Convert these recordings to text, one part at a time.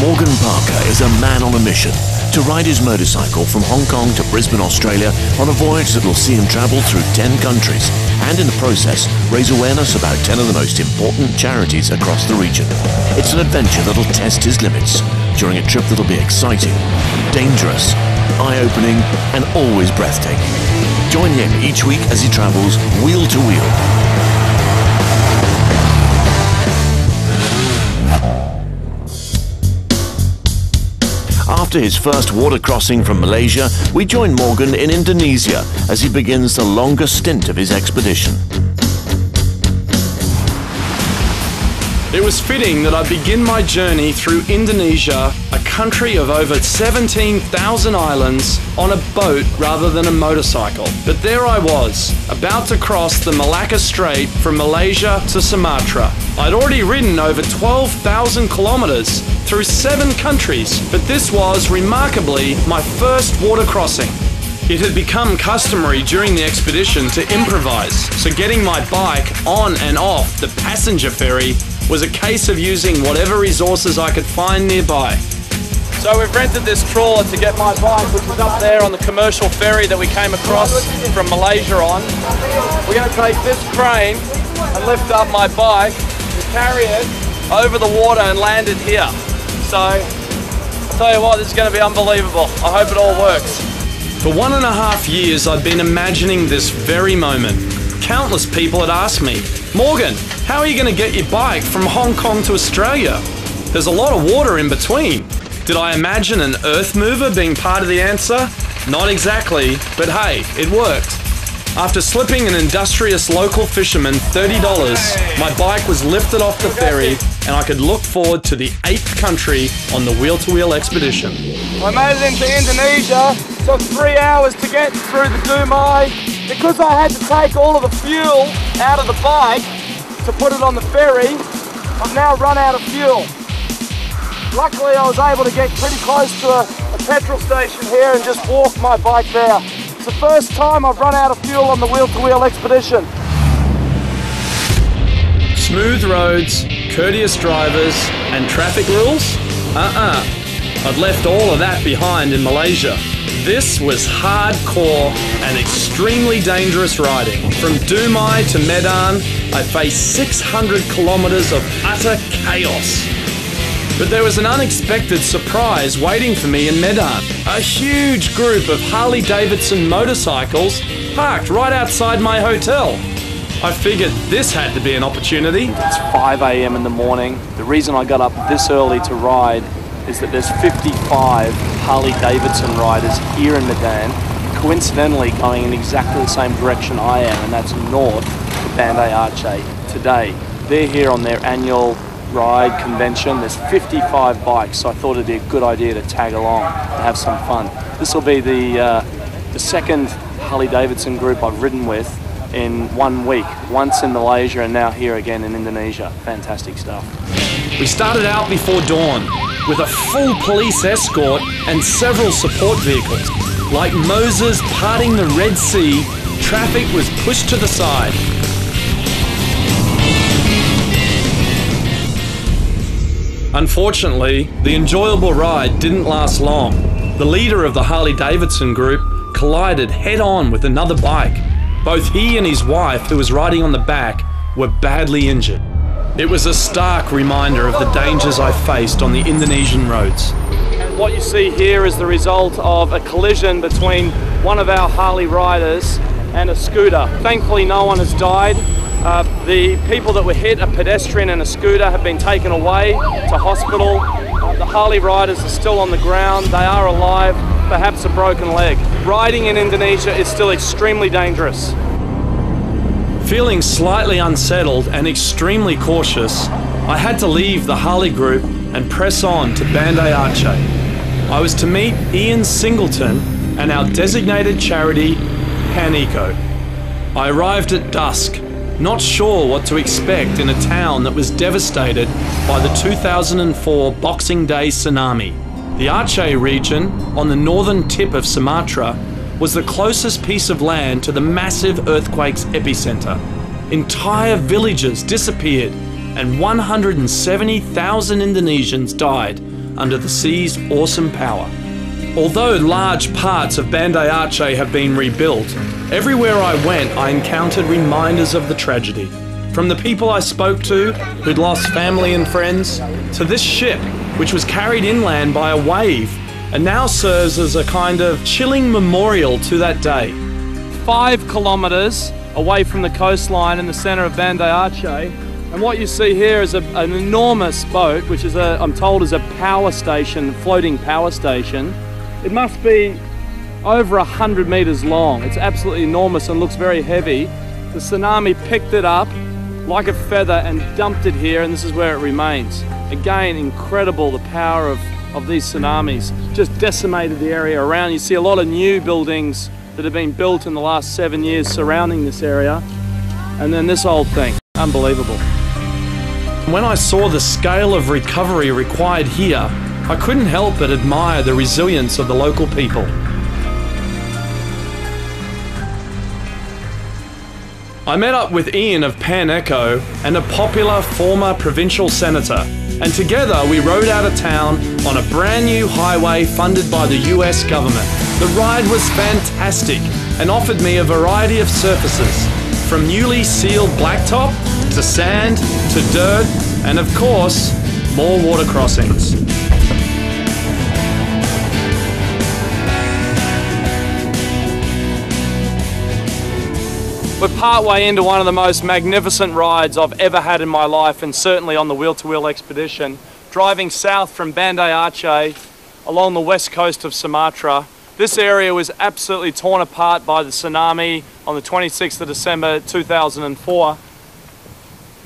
Morgan Parker is a man on a mission to ride his motorcycle from Hong Kong to Brisbane, Australia on a voyage that will see him travel through 10 countries and in the process raise awareness about 10 of the most important charities across the region. It's an adventure that'll test his limits during a trip that'll be exciting, dangerous, eye-opening and always breathtaking. Join him each week as he travels wheel to wheel. After his first water crossing from Malaysia, we join Morgan in Indonesia as he begins the longest stint of his expedition. It was fitting that I begin my journey through Indonesia, a country of over 17,000 islands, on a boat rather than a motorcycle. But there I was, about to cross the Malacca Strait from Malaysia to Sumatra. I'd already ridden over 12,000 kilometers through 7 countries, but this was, remarkably, my first water crossing. It had become customary during the expedition to improvise, so getting my bike on and off the passenger ferry was a case of using whatever resources I could find nearby. So we've rented this trawler to get my bike, which is up there on the commercial ferry that we came across from Malaysia on. We're going to take this crane and lift up my bike and carry it over the water and land it here. So I'll tell you what, this is going to be unbelievable. I hope it all works. For 1.5 years, I've been imagining this very moment. Countless people had asked me, Morgan, how are you going to get your bike from Hong Kong to Australia? There's a lot of water in between. Did I imagine an earth mover being part of the answer? Not exactly, but hey, it worked. After slipping an industrious local fisherman $30, my bike was lifted off the ferry and I could look forward to the 8th country on the wheel-to-wheel expedition. I made it into Indonesia. Took 3 hours to get through the Dumai. Because I had to take all of the fuel out of the bike to put it on the ferry, I've now run out of fuel. Luckily I was able to get pretty close to a petrol station here and just walk my bike there. It's the first time I've run out of fuel on the wheel-to-wheel expedition. Smooth roads, courteous drivers, and traffic rules? I'd left all of that behind in Malaysia. This was hardcore and extremely dangerous riding. From Dumai to Medan, I faced 600 kilometers of utter chaos. But there was an unexpected surprise waiting for me in Medan. A huge group of Harley-Davidson motorcycles parked right outside my hotel. I figured this had to be an opportunity. It's 5 a.m. in the morning. The reason I got up this early to ride is that there's 55 Harley-Davidson riders here in Medan, coincidentally going in exactly the same direction I am, and that's north to Banda Aceh today. They're here on their annual ride convention. There's 55 bikes, so I thought it'd be a good idea to tag along and have some fun. This will be the second Harley-Davidson group I've ridden with in 1 week, once in Malaysia and now here again in Indonesia. Fantastic stuff. We started out before dawn with a full police escort and several support vehicles. Like Moses parting the Red Sea, traffic was pushed to the side. Unfortunately, the enjoyable ride didn't last long. The leader of the Harley-Davidson group collided head-on with another bike. Both he and his wife, who was riding on the back, were badly injured. It was a stark reminder of the dangers I faced on the Indonesian roads. And what you see here is the result of a collision between one of our Harley riders and a scooter. Thankfully, no one has died. The people that were hit, a pedestrian and a scooter, have been taken away to hospital. The Harley riders are still on the ground. They are alive, perhaps a broken leg. Riding in Indonesia is still extremely dangerous. Feeling slightly unsettled and extremely cautious, I had to leave the Harley group and press on to Banda Aceh. I was to meet Ian Singleton and our designated charity, Pan Eco. I arrived at dusk, not sure what to expect in a town that was devastated by the 2004 Boxing Day tsunami. The Aceh region, on the northern tip of Sumatra, was the closest piece of land to the massive earthquake's epicenter. Entire villages disappeared and 170,000 Indonesians died under the sea's awesome power. Although large parts of Banda Aceh have been rebuilt, everywhere I went I encountered reminders of the tragedy. From the people I spoke to, who'd lost family and friends, to this ship, which was carried inland by a wave and now serves as a kind of chilling memorial to that day. 5 kilometres away from the coastline in the centre of Banda Aceh, and what you see here is an enormous boat, which is I'm told is a power station, floating power station. It must be over 100 metres long. It's absolutely enormous and looks very heavy. The tsunami picked it up like a feather and dumped it here, and this is where it remains. Again, incredible, the power of these tsunamis. Just decimated the area around. You see a lot of new buildings that have been built in the last 7 years surrounding this area. And then this old thing, unbelievable. When I saw the scale of recovery required here, I couldn't help but admire the resilience of the local people. I met up with Ian of Pan Echo and a popular former provincial senator, and together we rode out of town on a brand new highway funded by the US government. The ride was fantastic and offered me a variety of surfaces, from newly sealed blacktop to sand to dirt, and of course, more water crossings. We're partway into one of the most magnificent rides I've ever had in my life, and certainly on the wheel-to-wheel expedition, driving south from Banda Aceh along the west coast of Sumatra. This area was absolutely torn apart by the tsunami on the 26th of December 2004.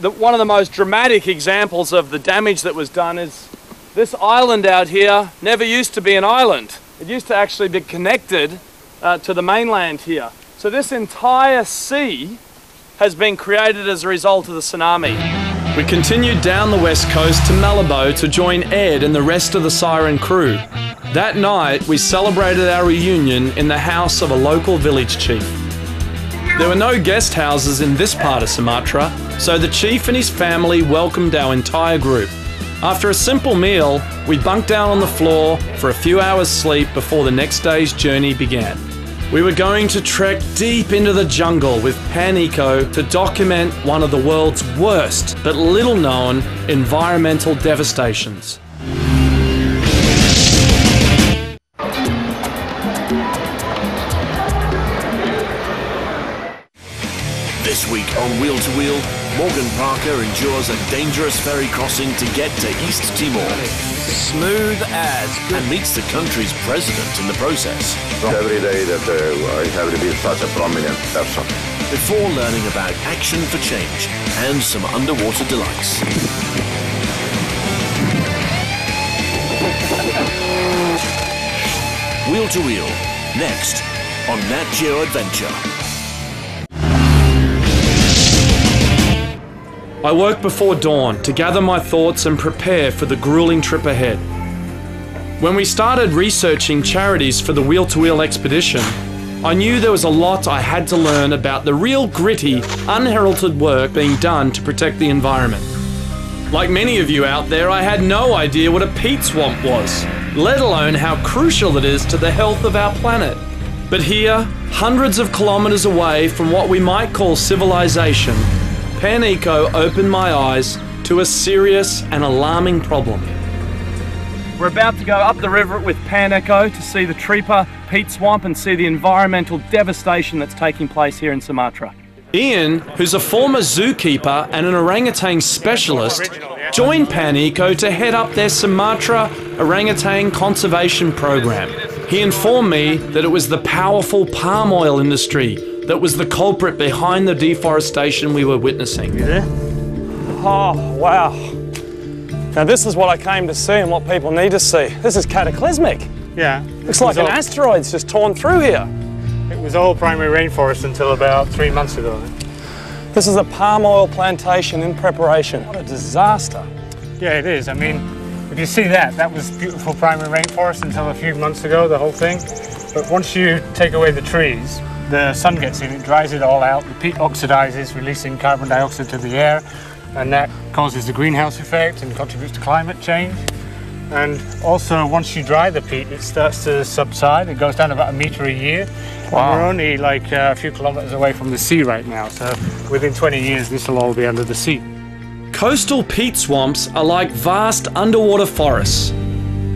One of the most dramatic examples of the damage that was done is this island out here never used to be an island. It used to actually be connected to the mainland here. So this entire sea has been created as a result of the tsunami. We continued down the west coast to Malabo to join Ed and the rest of the Siren crew. That night, we celebrated our reunion in the house of a local village chief. There were no guest houses in this part of Sumatra, so the chief and his family welcomed our entire group. After a simple meal, we bunked down on the floor for a few hours sleep before the next day's journey began. We were going to trek deep into the jungle with Pan Eco to document one of the world's worst but little known environmental devastations. This week on Wheel to Wheel, Morgan Parker endures a dangerous ferry crossing to get to East Timor. Smooth as. And meets the country's president in the process. Every day that I have to be such a prominent person. Before learning about action for change and some underwater delights. Wheel to Wheel, next on Nat Geo Adventure. I woke before dawn to gather my thoughts and prepare for the grueling trip ahead. When we started researching charities for the wheel-to-wheel expedition, I knew there was a lot I had to learn about the real gritty, unheralded work being done to protect the environment. Like many of you out there, I had no idea what a peat swamp was, let alone how crucial it is to the health of our planet. But here, hundreds of kilometers away from what we might call civilization, Pan Eco opened my eyes to a serious and alarming problem. We're about to go up the river with Pan Eco to see the Tripa peat swamp and see the environmental devastation that's taking place here in Sumatra. Ian, who's a former zookeeper and an orangutan specialist, joined Pan Eco to head up their Sumatra orangutan conservation program. He informed me that it was the powerful palm oil industry that was the culprit behind the deforestation we were witnessing. Oh, wow. Now this is what I came to see and what people need to see. This is cataclysmic. Yeah. Looks like an asteroid's just torn through here. It was all primary rainforest until about 3 months ago. This is a palm oil plantation in preparation. What a disaster. Yeah, it is. I mean, if you see that, that was beautiful primary rainforest until a few months ago, the whole thing. But once you take away the trees, the sun gets in, it dries it all out, the peat oxidizes, releasing carbon dioxide to the air, and that causes the greenhouse effect and contributes to climate change. And also, once you dry the peat, it starts to subside. It goes down about 1 meter a year. Wow. And we're only like a few kilometers away from the sea right now. So within 20 years, this will all be under the sea. Coastal peat swamps are like vast underwater forests,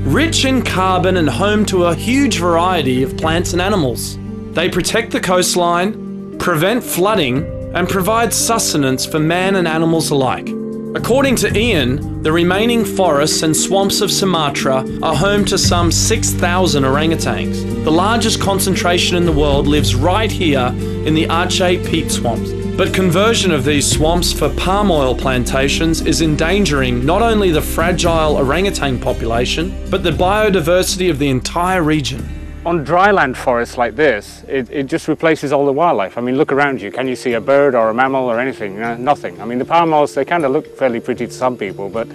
rich in carbon and home to a huge variety of plants and animals. They protect the coastline, prevent flooding, and provide sustenance for man and animals alike. According to Ian, the remaining forests and swamps of Sumatra are home to some 6,000 orangutans. The largest concentration in the world lives right here in the Aceh peat swamps. But conversion of these swamps for palm oil plantations is endangering not only the fragile orangutan population, but the biodiversity of the entire region. On dryland forests like this, it just replaces all the wildlife. I mean, look around you. Can you see a bird or a mammal or anything? Nothing. I mean, the palm oils, they kind of look fairly pretty to some people, but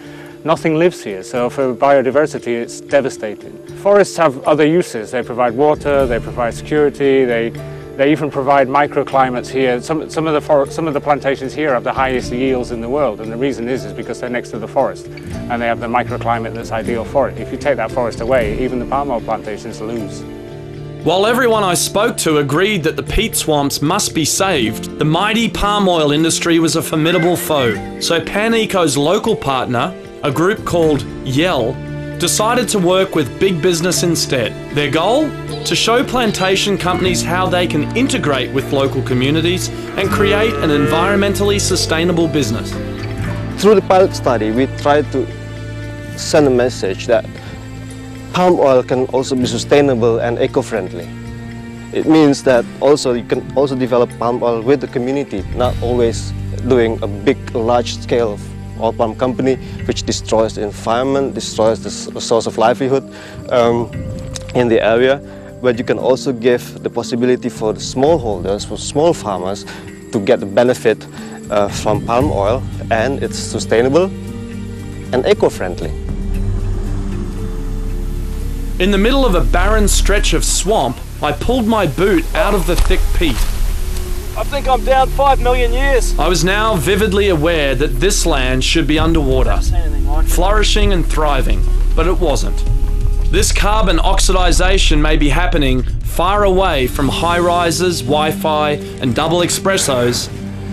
nothing lives here. So for biodiversity, it's devastating. Forests have other uses. They provide water, they provide security, they even provide microclimates here. Some of the plantations here have the highest yields in the world, and the reason is because they're next to the forest, and they have the microclimate that's ideal for it. If you take that forest away, even the palm oil plantations lose. While everyone I spoke to agreed that the peat swamps must be saved, the mighty palm oil industry was a formidable foe. So PanEco's local partner, a group called Yell, decided to work with big business instead. Their goal? To show plantation companies how they can integrate with local communities and create an environmentally sustainable business. Through the pilot study, we tried to send a message that palm oil can also be sustainable and eco-friendly. It means that also you can also develop palm oil with the community, not always doing a big, large scale oil palm company which destroys the environment, destroys the source of livelihood in the area. But you can also give the possibility for the smallholders, for small farmers, to get the benefit from palm oil, and it's sustainable and eco-friendly. In the middle of a barren stretch of swamp, I pulled my boot out of the thick peat. I think I'm down 5 million years. I was now vividly aware that this land should be underwater, flourishing and thriving, but it wasn't. This carbon oxidization may be happening far away from high-rises, Wi-Fi and double espressos,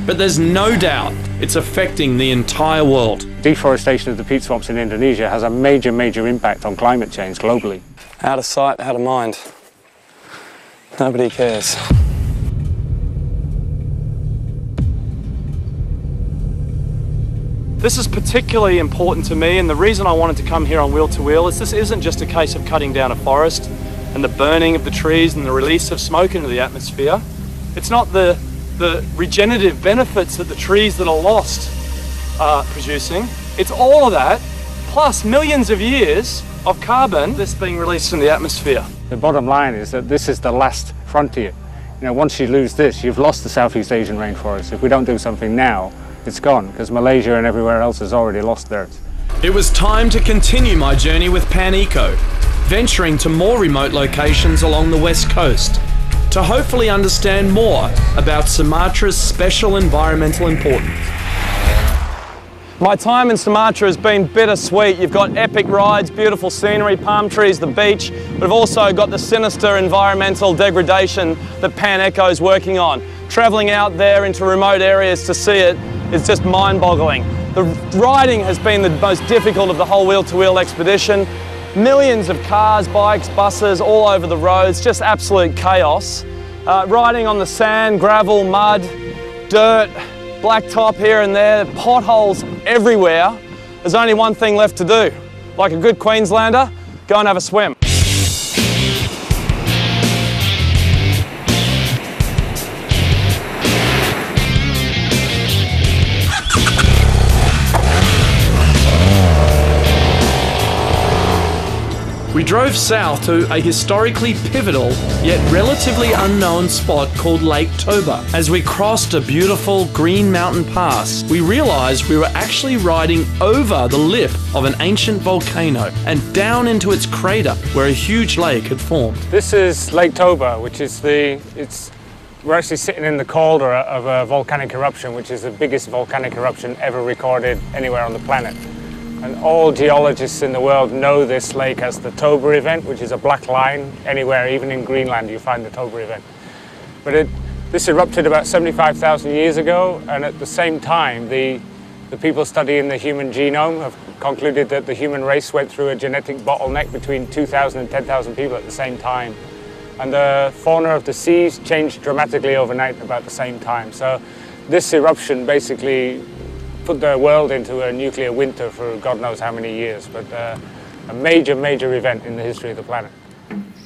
but there's no doubt it's affecting the entire world. Deforestation of the peat swamps in Indonesia has a major impact on climate change globally. Out of sight, out of mind. Nobody cares. This is particularly important to me, and the reason I wanted to come here on Wheel to Wheel is this isn't just a case of cutting down a forest and the burning of the trees and the release of smoke into the atmosphere. It's not the regenerative benefits that the trees that are lost are producing. It's all of that, plus millions of years of carbon that's being released in the atmosphere. The bottom line is that this is the last frontier. You know, once you lose this, you've lost the Southeast Asian rainforest. If we don't do something now, it's gone, because Malaysia and everywhere else has already lost theirs. It was time to continue my journey with PanEco, venturing to more remote locations along the west coast, to hopefully understand more about Sumatra's special environmental importance. My time in Sumatra has been bittersweet. You've got epic rides, beautiful scenery, palm trees, the beach, but I've also got the sinister environmental degradation that PanEco is working on. Travelling out there into remote areas to see it is just mind-boggling. The riding has been the most difficult of the whole wheel-to-wheel expedition. Millions of cars, bikes, buses all over the roads, just absolute chaos. Riding on the sand, gravel, mud, dirt, blacktop here and there, potholes everywhere. There's only one thing left to do. Like a good Queenslander, go and have a swim. We drove south to a historically pivotal yet relatively unknown spot called Lake Toba. As we crossed a beautiful green mountain pass, we realized we were actually riding over the lip of an ancient volcano and down into its crater where a huge lake had formed. This is Lake Toba, which is we're actually sitting in the caldera of a volcanic eruption, which is the biggest volcanic eruption ever recorded anywhere on the planet. And all geologists in the world know this lake as the Toba event, which is a black line. Anywhere, even in Greenland, you find the Toba event. But this erupted about 75,000 years ago, and at the same time, the people studying the human genome have concluded that the human race went through a genetic bottleneck between 2,000 and 10,000 people at the same time. And the fauna of the seas changed dramatically overnight about the same time. So this eruption basically put the world into a nuclear winter for God knows how many years, but a major, major event in the history of the planet.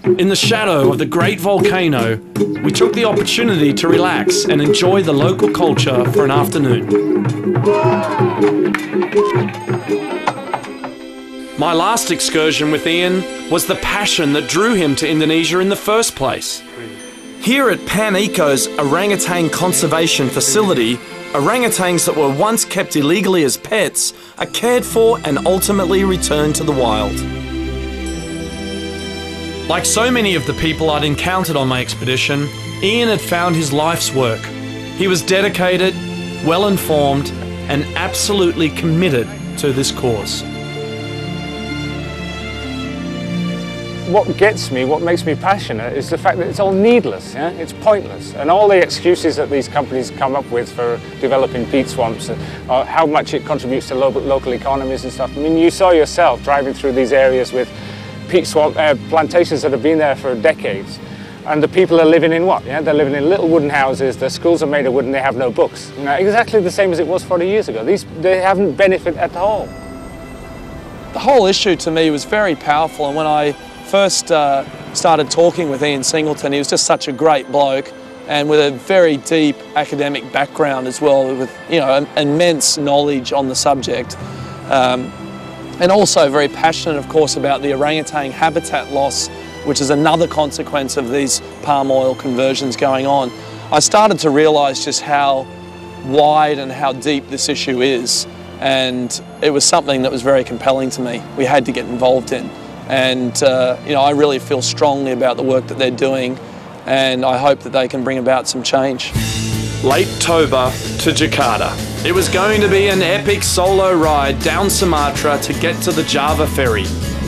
In the shadow of the great volcano, we took the opportunity to relax and enjoy the local culture for an afternoon. My last excursion with Ian was the passion that drew him to Indonesia in the first place. Here at Pan Eco's orangutan conservation facility, orangutans that were once kept illegally as pets are cared for and ultimately returned to the wild. Like so many of the people I'd encountered on my expedition, Ian had found his life's work. He was dedicated, well-informed, and absolutely committed to this cause. What gets me, what makes me passionate, is the fact that it's all needless, yeah? It's pointless. And all the excuses that these companies come up with for developing peat swamps, and how much it contributes to local economies and stuff. I mean, you saw yourself driving through these areas with peat swamp plantations that have been there for decades. And the people are living in what? Yeah? They're living in little wooden houses, their schools are made of wood and they have no books. You know, exactly the same as it was 40 years ago. They haven't benefited at all. The whole issue to me was very powerful, and when I first started talking with Ian Singleton, he was just such a great bloke and with a very deep academic background as well, with immense knowledge on the subject. And also very passionate, of course, about the orangutan habitat loss, which is another consequence of these palm oil conversions going on. I started to realise just how wide and how deep this issue is, and it was something that was very compelling to me. We had to get involved in, and I really feel strongly about the work that they're doing, and I hope that they can bring about some change. Late Toba to Jakarta. It was going to be an epic solo ride down Sumatra to get to the Java ferry.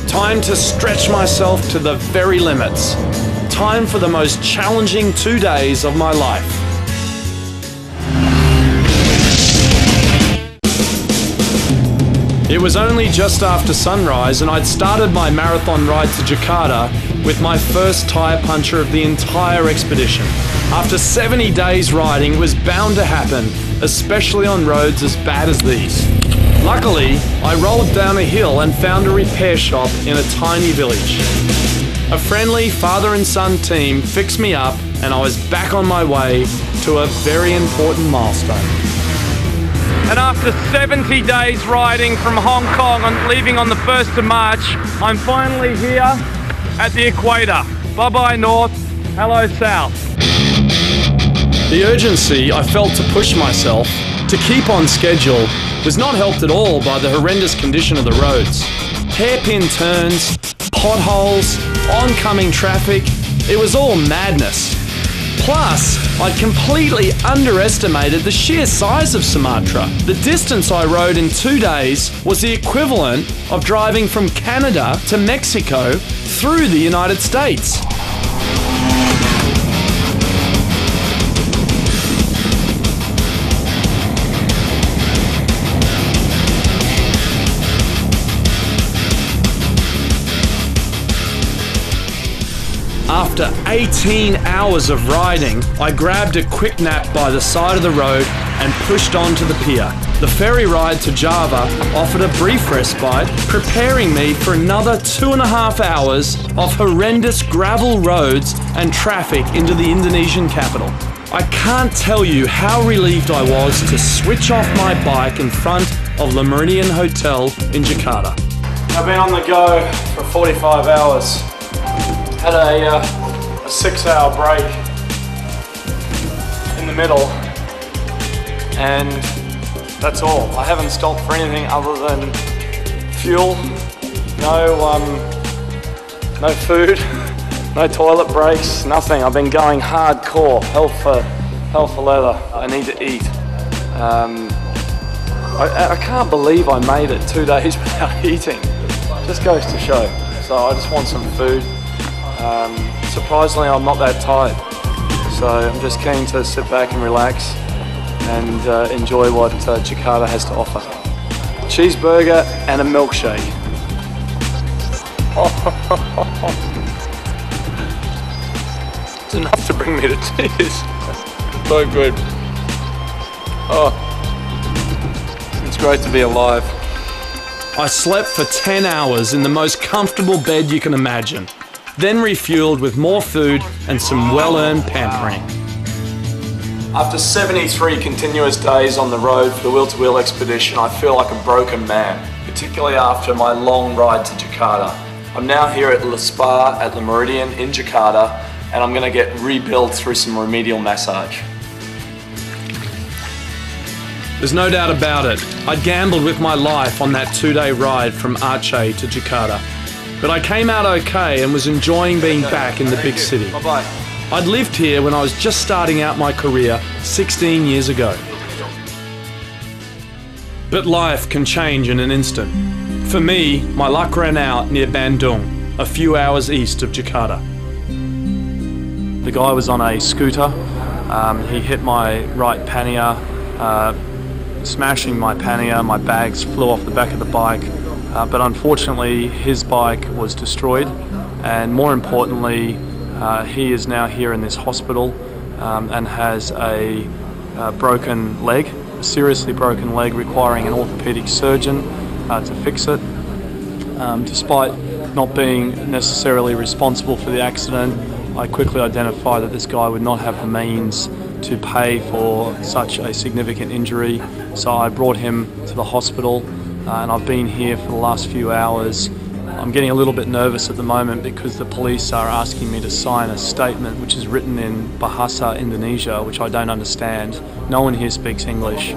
Time to stretch myself to the very limits. Time for the most challenging 2 days of my life. It was only just after sunrise and I'd started my marathon ride to Jakarta with my first tyre puncture of the entire expedition. After 70 days riding, it was bound to happen, especially on roads as bad as these. Luckily, I rolled down a hill and found a repair shop in a tiny village. A friendly father and son team fixed me up and I was back on my way to a very important milestone. And after 70 days riding from Hong Kong and leaving on the 1st of March, I'm finally here at the equator. Bye-bye North, hello South. The urgency I felt to push myself, to keep on schedule, was not helped at all by the horrendous condition of the roads. Hairpin turns, potholes, oncoming traffic, it was all madness. Plus, I'd completely underestimated the sheer size of Sumatra. The distance I rode in 2 days was the equivalent of driving from Canada to Mexico through the United States. After 18 hours of riding, I grabbed a quick nap by the side of the road and pushed on to the pier. The ferry ride to Java offered a brief respite, preparing me for another 2.5 hours of horrendous gravel roads and traffic into the Indonesian capital. I can't tell you how relieved I was to switch off my bike in front of the Meridian Hotel in Jakarta. I've been on the go for 45 hours. Had a 6-hour break in the middle, and that's all. I haven't stopped for anything other than fuel, no food, no toilet breaks, nothing. I've been going hardcore, hell for leather. I need to eat. I can't believe I made it 2 days without eating. Just goes to show. So I just want some food. Surprisingly, I'm not that tired. So I'm just keen to sit back and relax and enjoy what Jakarta has to offer. Cheeseburger and a milkshake. It's enough to bring me to tears. So good. Oh, it's great to be alive. I slept for 10 hours in the most comfortable bed you can imagine, then refueled with more food and some well-earned pampering. After 73 continuous days on the road for the wheel-to-wheel expedition, I feel like a broken man, particularly after my long ride to Jakarta. I'm now here at Le Spa at the Meridian in Jakarta, and I'm going to get rebuilt through some remedial massage. There's no doubt about it, I gambled with my life on that 2-day ride from Aceh to Jakarta. But I came out okay and was enjoying being back in the big city. Bye-bye. I'd lived here when I was just starting out my career 16 years ago. But life can change in an instant. For me, my luck ran out near Bandung, a few hours east of Jakarta. The guy was on a scooter. He hit my right pannier, smashing my pannier. My bags flew off the back of the bike, but unfortunately his bike was destroyed, and more importantly, he is now here in this hospital and has a broken leg, a seriously broken leg requiring an orthopedic surgeon to fix it. Despite not being necessarily responsible for the accident, I quickly identified that this guy would not have the means to pay for such a significant injury, so I brought him to the hospital, and I've been here for the last few hours. I'm getting a little bit nervous at the moment because the police are asking me to sign a statement which is written in Bahasa Indonesia, which I don't understand. No one here speaks English, so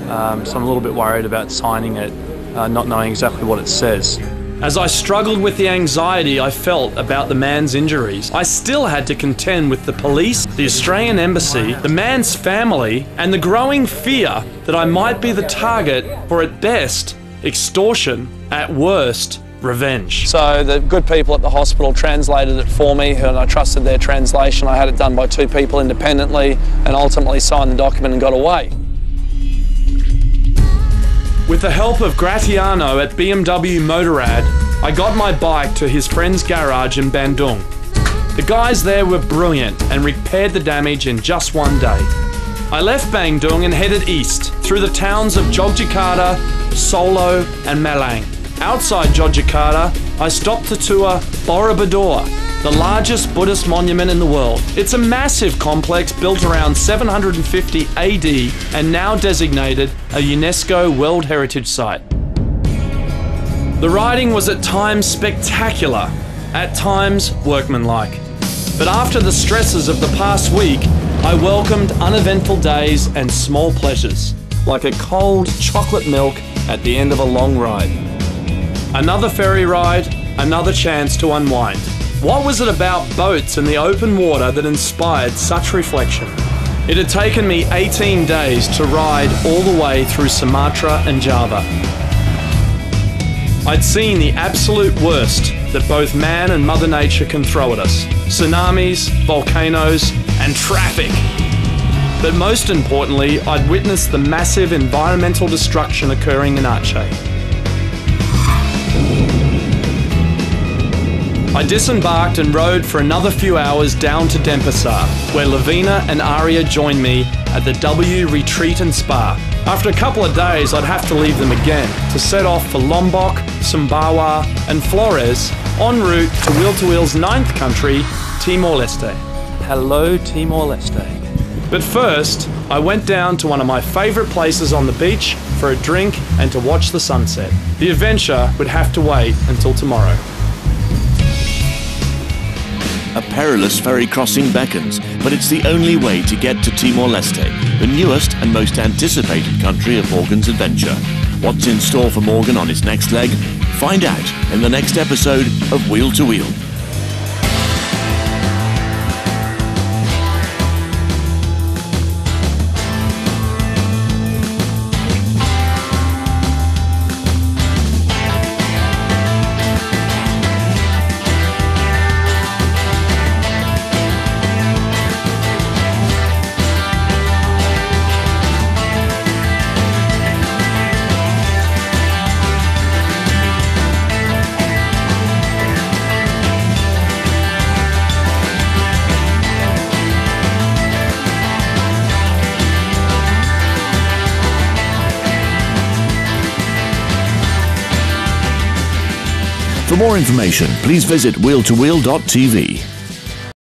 I'm a little bit worried about signing it, not knowing exactly what it says. As I struggled with the anxiety I felt about the man's injuries, I still had to contend with the police, the Australian embassy, the man's family, and the growing fear that I might be the target for, at best, extortion, at worst, revenge. So the good people at the hospital translated it for me, and I trusted their translation. I had it done by 2 people independently and ultimately signed the document and got away. With the help of Gratiano at BMW Motorrad, I got my bike to his friend's garage in Bandung. The guys there were brilliant and repaired the damage in just 1 day. I left Bandung and headed east through the towns of Yogyakarta, Solo and Malang. Outside Yogyakarta, I stopped to tour Borobudur, the largest Buddhist monument in the world. It's a massive complex built around 750 AD and now designated a UNESCO World Heritage Site. The riding was at times spectacular, at times workmanlike. But after the stresses of the past week, I welcomed uneventful days and small pleasures, like a cold chocolate milk at the end of a long ride. Another ferry ride, another chance to unwind. What was it about boats and the open water that inspired such reflection? It had taken me 18 days to ride all the way through Sumatra and Java. I'd seen the absolute worst that both man and Mother Nature can throw at us. Tsunamis, volcanoes, and traffic. But most importantly, I'd witnessed the massive environmental destruction occurring in Aceh. I disembarked and rode for another few hours down to Denpasar, where Lavina and Arya joined me at the W Retreat and Spa. After a couple of days, I'd have to leave them again to set off for Lombok, Sumbawa and Flores, en route to Wheel2Wheel's 9th country, Timor-Leste. Hello, Timor-Leste. But first, I went down to one of my favourite places on the beach for a drink and to watch the sunset. The adventure would have to wait until tomorrow. A perilous ferry crossing beckons, but it's the only way to get to Timor-Leste, the newest and most anticipated country of Morgan's adventure. What's in store for Morgan on his next leg? Find out in the next episode of Wheel2Wheel. For more information, please visit wheel2wheel.tv.